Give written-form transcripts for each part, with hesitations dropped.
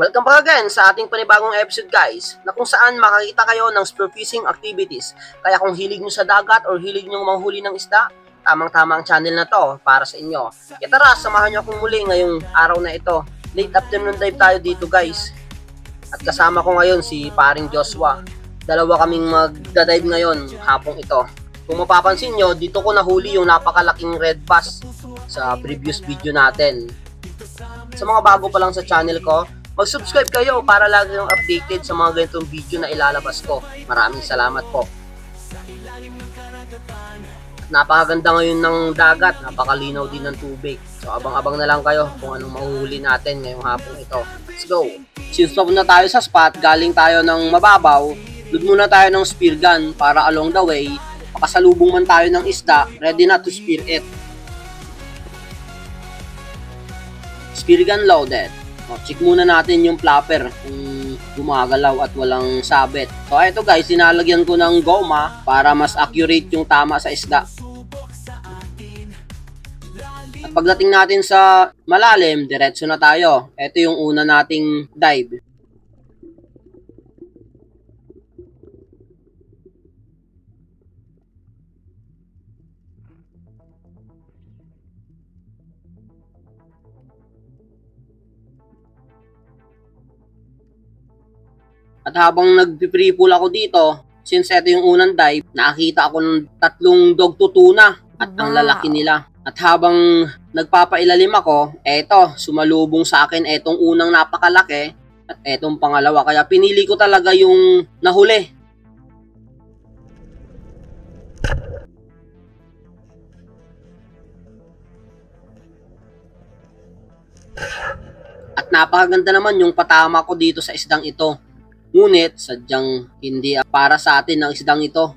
Welcome back again sa ating panibagong episode guys, na kung saan makakita kayo ng spearfishing activities. Kaya kung hilig nyo sa dagat or hilig nyo manghuli ng isda, tamang-tama ang channel na to para sa inyo. Kaya tara, samahan nyo akong muli ngayong araw na ito. Late afternoon dive tayo dito guys. At kasama ko ngayon si paring Joshua. Dalawa kaming magdadive ngayon hapong ito. Kung mapapansin nyo, dito ko nahuli yung napakalaking red bass sa previous video natin. Sa mga bago pa lang sa channel ko, mag-subscribe kayo para lagi yung updated sa mga ganitong video na ilalabas ko. Maraming salamat po. Napakaganda ngayon ng dagat, napakalinaw din ng tubig. So abang-abang na lang kayo kung anong mahuhuli natin ngayong hapon ito. Let's go! Since na tayo sa spot, galing tayo ng mababaw, load muna tayo ng spear gun para along the way, makasalubong man tayo ng isda, ready na to spear it. Spear gun loaded. Check muna natin yung flapper kung gumagalaw at walang sabit. So ito guys, sinalagyan ko ng goma para mas accurate yung tama sa isda. At pagdating natin sa malalim, diretso na tayo. Ito yung una nating dive. At habang nag-free pull ako dito, since ito yung unang dive, nakakita ako ng tatlong dogto tuna at ang lalaki nila. At habang nagpapailalim ako, eto, sumalubong sa akin etong unang napakalaki at etong pangalawa. Kaya pinili ko talaga yung nahuli. At napakaganda naman yung patama ko dito sa isdang ito. Ngunit, sadyang hindi para sa atin ang isdang ito.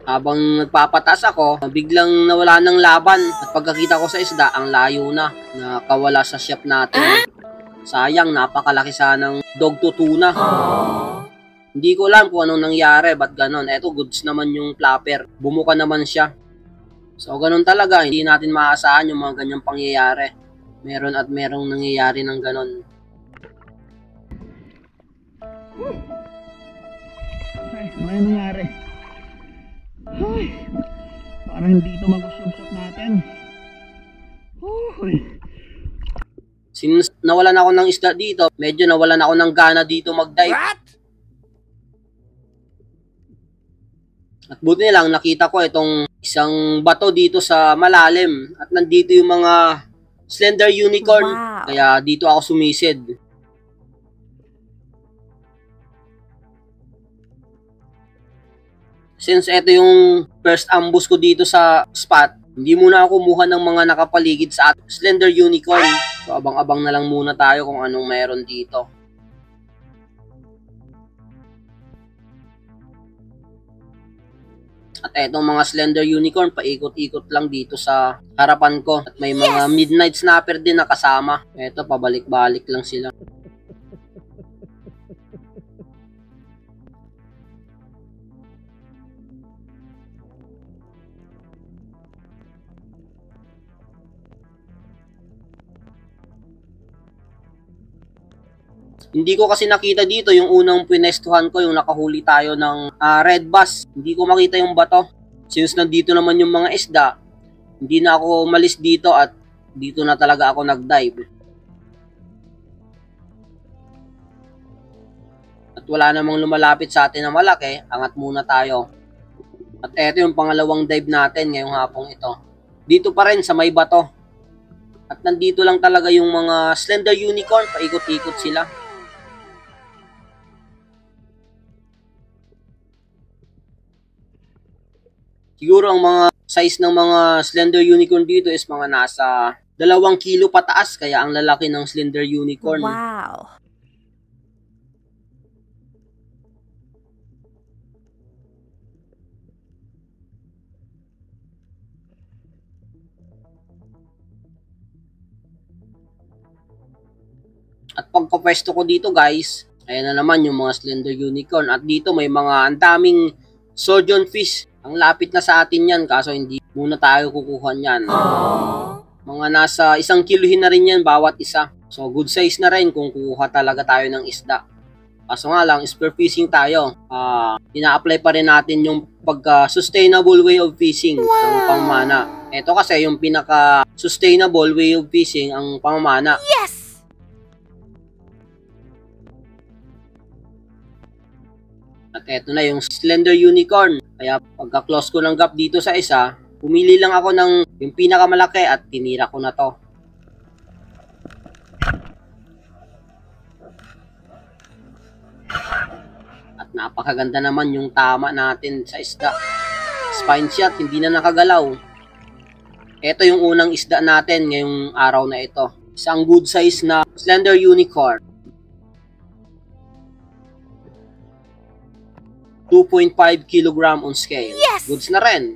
Habang nagpapataas ako, biglang nawala ng laban. At pagkakita ko sa isda, ang layo na. Nakawala sa shop natin. Sayang, napakalaki sanang dogto tuna. Hindi ko alam kung anong nangyari, ba't ganon. Eto, goods naman yung flapper. Bumuka naman siya. So, ganon talaga. Hindi natin maasahan yung mga ganyang pangyayari. Meron at merong nangyayari ng ganon. Ay, ano yung nangyari? Ay, parang hindi ito mag-usyok natin. Uy. Since nawalan ako ng isda dito, medyo nawalan ako ng gana dito mag-dive. At buti nilang nakita ko itong isang bato dito sa malalim. At nandito yung mga slender unicorn. Wow. Kaya dito ako sumisid. Since ito yung first ambush ko dito sa spot, hindi muna ako kumuha ng mga nakapaligid sa slender unicorn. So abang-abang na lang muna tayo kung anong meron dito. At etong mga slender unicorn, paikot-ikot lang dito sa harapan ko. At may mga midnight snapper din na kasama. Eto, pabalik-balik lang sila. Hindi ko kasi nakita dito yung unang pinestuhan ko, yung nakahuli tayo ng red bass. Hindi ko makita yung bato. Since nandito naman yung mga isda, hindi na ako umalis dito at dito na talaga ako nag-dive. At wala namang lumalapit sa atin na malaki, angat muna tayo. At eto yung pangalawang dive natin ngayong hapong ito. Dito pa rin sa may bato. At nandito lang talaga yung mga slender unicorn, paikot-ikot sila. Siguro ang mga size ng mga slender unicorn dito is mga nasa 2 kilo pataas, kaya ang lalaki ng slender unicorn. Wow! At pagkapwesto ko dito guys, ayan na naman yung mga slender unicorn. At dito may mga ang daming surgeon fish. Ang lapit na sa atin yan, kaso hindi muna tayo kukuha niyan. Mga nasa 1 kilohin na rin yan bawat isa. So good size na rin kung kukuha talaga tayo ng isda. Kaso nga lang, spear fishing tayo. Ina-apply pa rin natin yung pagka-sustainable way of fishing ng pamana. Ito kasi yung pinaka-sustainable way of fishing ang pamana. Yes! At eto na yung slender unicorn. Kaya pagka-close ko ng gap dito sa isa, pumili lang ako ng yung pinakamalaki at tinira ko na to. At napakaganda naman yung tama natin sa isda. Spine shot, hindi na nakagalaw. Ito yung unang isda natin ngayong araw na ito. Isang good size na slender unicorn. 2.5 kilogram on scale. Yes! Goods na rin.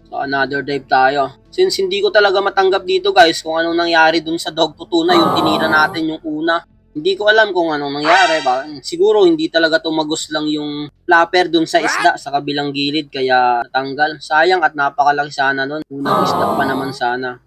So another dive tayo. Since hindi ko talaga matanggap dito guys kung anong nangyari dun sa dog tutuna, yung tinira natin yung una. Hindi ko alam kung anong nangyari ba. Siguro hindi talaga tumagos lang yung flapper dun sa isda sa kabilang gilid kaya natanggal. Sayang at napakalaki sana nun. Unang isda pa naman sana.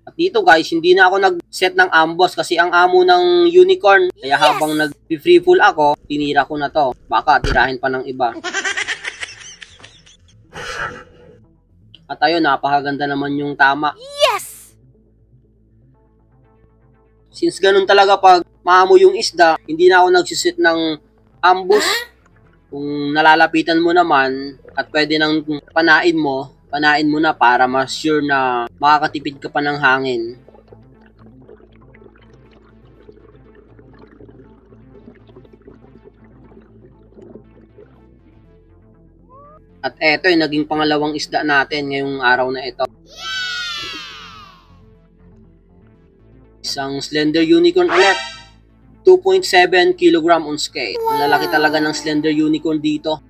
At dito guys, hindi na ako nag-set ng ambush kasi ang amo ng unicorn. Kaya habang nag-free pull ako, tinira ko na to. Baka tirahin pa ng iba. At ayun, napakaganda naman yung tama. Yes! Since ganun talaga pag maamo yung isda, hindi na ako nagsisit ng ambush. Kung nalalapitan mo naman at pwede nang panain mo na para mas sure na makakatipid ka pa ng hangin. At eto yung naging pangalawang isda natin ngayong araw na ito. Isang slender unicorn ulit. 2.7 kilogram on scale. Ang lalaki talaga ng slender unicorn dito.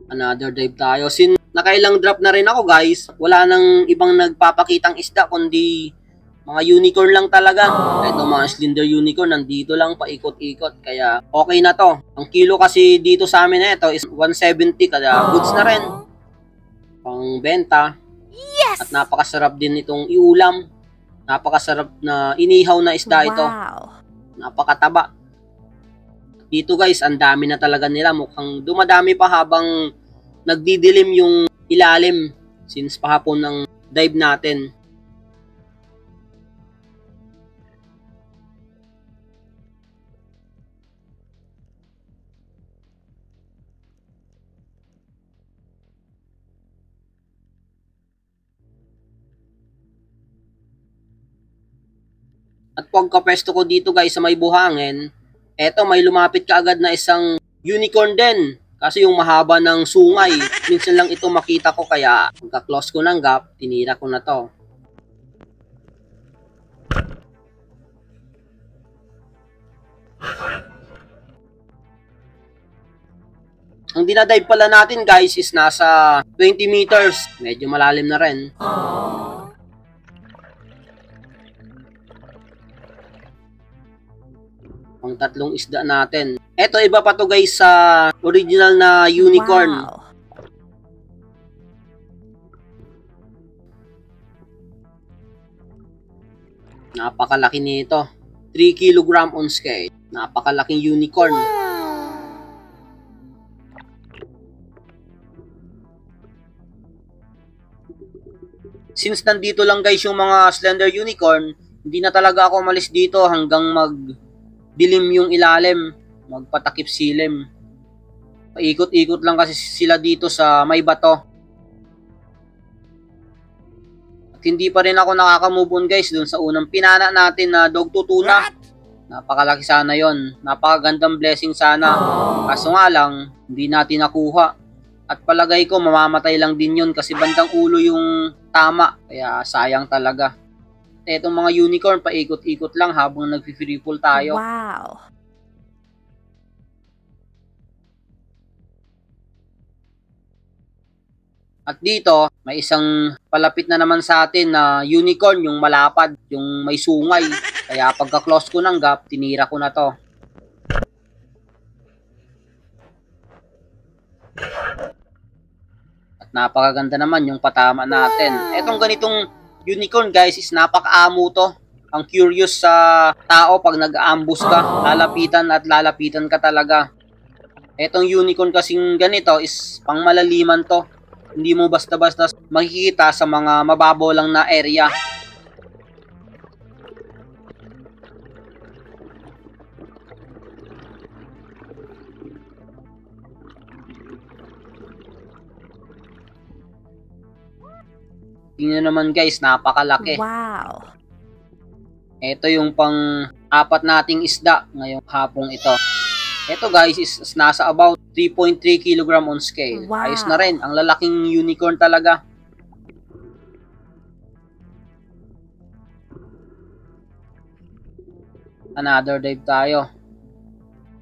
Another dive tayo. Nakailang drop na rin ako guys. Wala nang ibang nagpapakitang isda kundi mga unicorn lang talaga. Ito mga slender unicorn nandito lang paikot-ikot. Kaya okay na to. Ang kilo kasi dito sa amin na ito is 170 kaya goods na rin. Pang benta. Yes! At napakasarap din itong iulam. Napakasarap na inihaw na isda ito. Wow! Napakataba. Dito guys, ang dami na talaga nila. Mukhang dumadami pa habang nagdidilim yung ilalim since pahapon ng dive natin. At pagkapesto ko dito guys sa may buhangin, eto may lumapit kaagad na isang unicorn din. Kasi yung mahaba ng sungay, minsan lang ito makita ko kaya pagka-close ko ng gap, tinira ko na to. Ang dinadive pala natin guys is nasa 20 meters. Medyo malalim na rin. Ang tatlong isda natin. Eto, iba pa to guys sa original na unicorn. Wow! Napakalaki nito. 3 kilogram on scale. Napakalaking unicorn. Since nandito lang guys yung mga slender unicorn, hindi na talaga ako umalis dito hanggang magdilim yung ilalim, magpatakip silim. Paikot-ikot lang kasi sila dito sa may bato. At hindi pa rin ako nakaka-move on guys dun sa unang pinana natin na dog tutuna. Napakalaki sana yon, napakagandang blessing sana. Kaso nga lang, hindi natin nakuha. At palagay ko mamamatay lang din yun kasi bandang ulo yung tama. Kaya sayang talaga. Etong mga unicorn paikot-ikot lang habang nag-free pull tayo. Wow! At dito, may isang palapit na naman sa atin na unicorn, yung malapad, yung may sungay. Kaya pagka-close ko ng gap, tinira ko na to. napakaganda naman yung patama natin. Etong ganitong unicorn guys is napaka-amo to. Ang curious sa tao pag nag-aambus ka, lalapitan at lalapitan ka talaga. Etong unicorn kasing ganito is pang malaliman to. Hindi mo basta-basta makikita sa mga mababaw lang na area. Tingnan naman guys, napakalaki. Wow! Ito yung pang-apat nating isda ngayong hapong ito. Ito guys is nasa about 3.3 kg on scale. Wow. Ayos na rin. Ang lalaking unicorn talaga. Another dive tayo.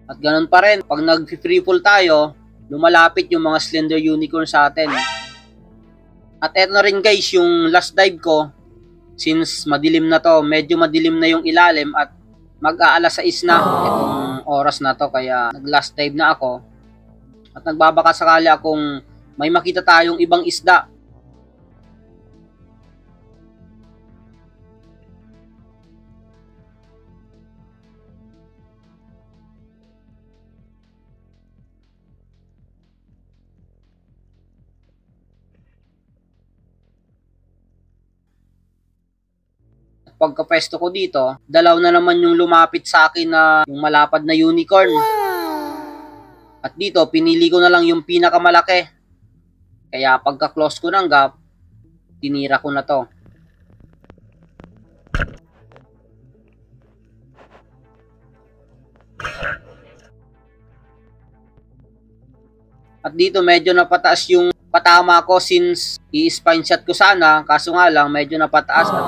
At ganun pa rin. Pag nag-free fall tayo, lumalapit yung mga slender unicorn sa atin. At eto na rin guys yung last dive ko. Since madilim na to, medyo madilim na yung ilalim at mag-aalas 6 na itong oras na to, kaya nag-last dive na ako. At nagbabaka sakali akong may makita tayong ibang isda. Pagkapesto ko dito, dalaw na naman yung lumapit sa akin na yung malapad na unicorn. At dito, pinili ko na lang yung pinakamalaki. Kaya pagka-close ko ng gap, tinira ko na to. At dito medyo napataas yung patama ko since i-spine shot ko sana, kaso nga lang medyo napataas at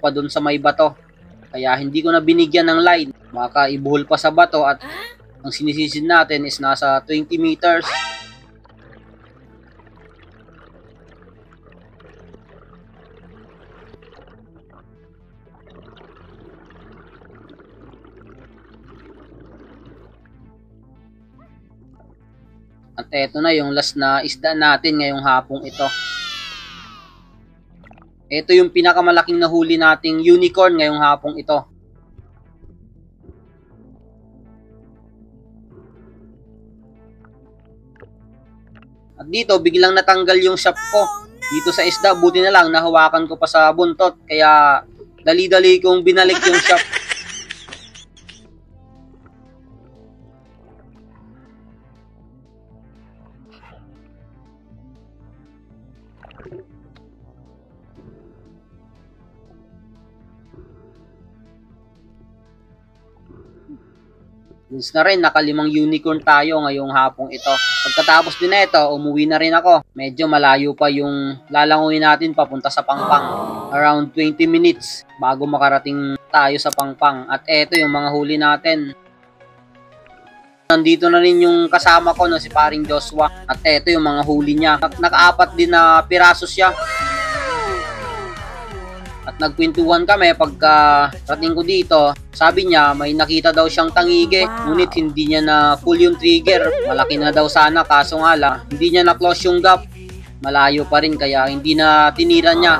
pa dun sa may bato. Kaya hindi ko na binigyan ng line. Baka ibuhol pa sa bato at ang sinisisid natin is nasa 20 meters. At eto na yung last na isda natin ngayong hapong ito. Ito yung pinakamalaking nahuli nating unicorn ngayong hapong ito. At dito, biglang natanggal yung shop ko. Dito sa isda, buti na lang nahawakan ko pa sa buntot. Kaya dali-dali kong binalik yung shop. Minsan na rin, nakalimang unicorn tayo ngayong hapong ito. Pagkatapos din na ito, umuwi na rin ako. Medyo malayo pa yung lalanguin natin papunta sa Pangpang. Around 20 minutes bago makarating tayo sa Pangpang. At eto yung mga huli natin. Nandito na rin yung kasama ko na si paring Joshua. At eto yung mga huli niya. Nakaapat din na piraso siya. At nagkwentuhan kami pagka rating ko dito. Sabi niya may nakita daw siyang tangige. Ngunit hindi niya na full yung trigger. Malaki na daw sana kaso nga lang hindi niya na close yung gap. Malayo pa rin kaya hindi na tinira niya.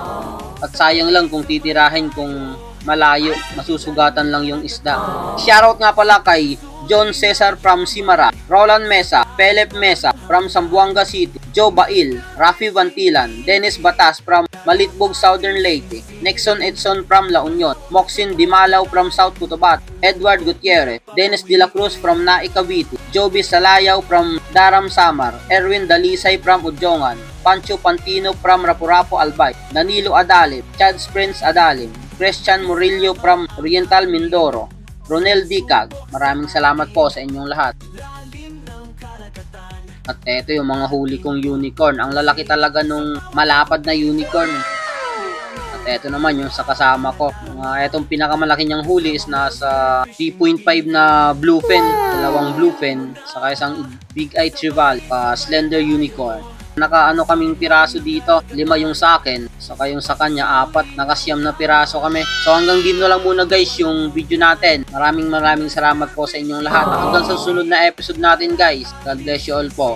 At sayang lang kung titirahin kung malayo. Masusugatan lang yung isda. Shoutout nga pala kay John Cesar from Simara, Roland Mesa, Pelep Mesa from Zamboanga City, Joe Bail, Rafi Vantilan, Dennis Batas from Malitbog, Southern Leyte, Nexon Edson from La Union, Moxin Dimalaw from South Cotabato, Edward Gutierrez, Dennis De La Cruz from Naik Cavite, Joby Salayaw from Daram Samar, Erwin Dalisay from Udjongan, Pancho Pantino from Rapurapo Albay, Danilo Adalim, Chad Prince Adalim, Christian Murillo from Oriental Mindoro, Ronel Dicag. Maraming salamat po sa inyong lahat. At eto yung mga huli kong unicorn. Ang lalaki talaga nung malapad na unicorn. At eto naman yung sa kasama ko. Etong pinakamalaki niyang huli is nasa 3.5 na bluefin. Dalawang bluefin. Saka isang big eye trevally. Slender unicorn. Nakaano kaming piraso dito, 5 yung sa akin, saka yung sa kanya 4, nakasyam na piraso kami. So hanggang dito lang muna guys yung video natin. Maraming salamat po sa inyong lahat. Hanggang sa susunod na episode natin guys. God bless you all po.